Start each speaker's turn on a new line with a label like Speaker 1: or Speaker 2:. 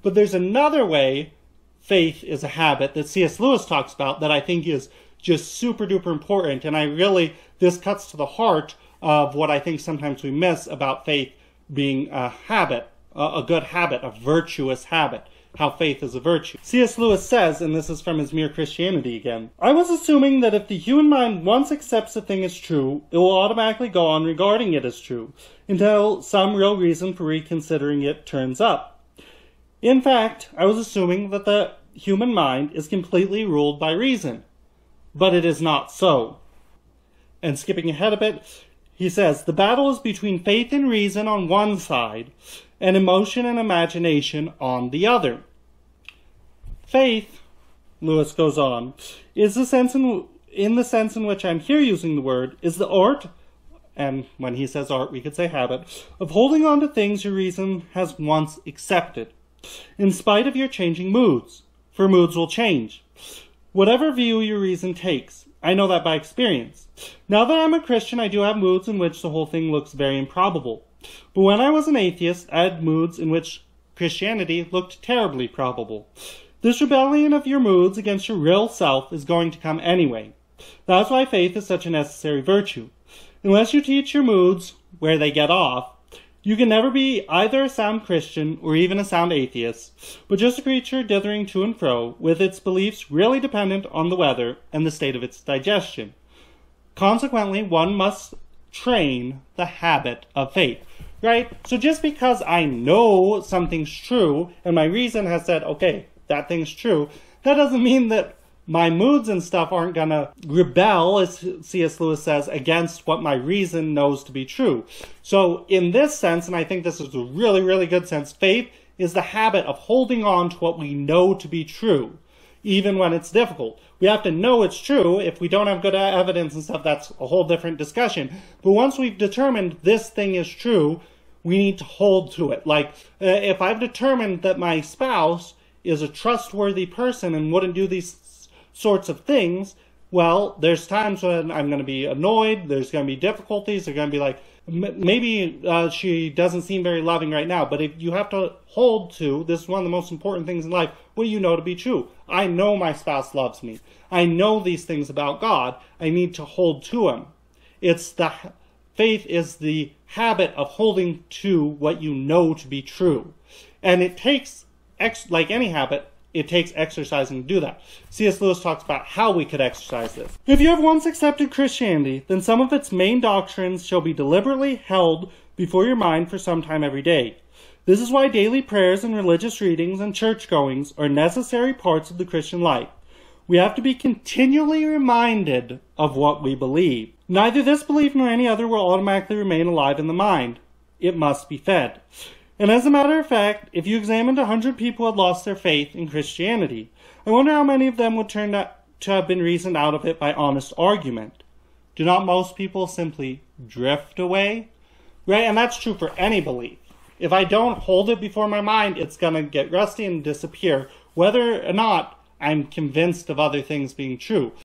Speaker 1: But there's another way faith is a habit that C.S. Lewis talks about that I think is just super duper important. And this cuts to the heart of what I think sometimes we miss about faith being a habit, a good habit, a virtuous habit. How faith is a virtue. C.S. Lewis says, and this is from his Mere Christianity again, I was assuming that if the human mind once accepts a thing as true, it will automatically go on regarding it as true, until some real reason for reconsidering it turns up. In fact, I was assuming that the human mind is completely ruled by reason. But it is not so. And skipping ahead a bit, he says, the battle is between faith and reason on one side, and emotion and imagination on the other. Faith, Lewis goes on, is the sense in the sense in which I'm here using the word, is the art, and when he says art, we could say habit, of holding on to things your reason has once accepted, in spite of your changing moods, for moods will change. Whatever view your reason takes, I know that by experience. Now that I'm a Christian, I do have moods in which the whole thing looks very improbable. But when I was an atheist, I had moods in which Christianity looked terribly probable. This rebellion of your moods against your real self is going to come anyway. That's why faith is such a necessary virtue. Unless you teach your moods where they get off, you can never be either a sound Christian or even a sound atheist, but just a creature dithering to and fro, with its beliefs really dependent on the weather and the state of its digestion. Consequently, one must train the habit of faith. Right? So just because I know something's true, and my reason has said, okay, that thing's true, that doesn't mean that my moods and stuff aren't going to rebel, as C.S. Lewis says, against what my reason knows to be true. So in this sense, and I think this is a really, really good sense, faith is the habit of holding on to what we know to be true, even when it's difficult. We have to know it's true. If we don't have good evidence and stuff, that's a whole different discussion. But once we've determined this thing is true, we need to hold to it. Like, if I've determined that my spouse is a trustworthy person and wouldn't do these sorts of things, well, there's times when I'm going to be annoyed, there's going to be difficulties, they're going to be like, maybe she doesn't seem very loving right now, but if you have to hold to, this is one of the most important things in life, what do you know to be true? I know my spouse loves me. I know these things about God. I need to hold to him. Faith is the habit of holding to what you know to be true. And it takes, like any habit, it takes exercising to do that. C.S. Lewis talks about how we could exercise this. If you have once accepted Christianity, then some of its main doctrines shall be deliberately held before your mind for some time every day. This is why daily prayers and religious readings and church-goings are necessary parts of the Christian life. We have to be continually reminded of what we believe. Neither this belief nor any other will automatically remain alive in the mind. It must be fed. And as a matter of fact, if you examined 100 people who had lost their faith in Christianity, I wonder how many of them would turn out to have been reasoned out of it by honest argument. Do not most people simply drift away? Right? And that's true for any belief. If I don't hold it before my mind, it's going to get rusty and disappear, whether or not I'm convinced of other things being true.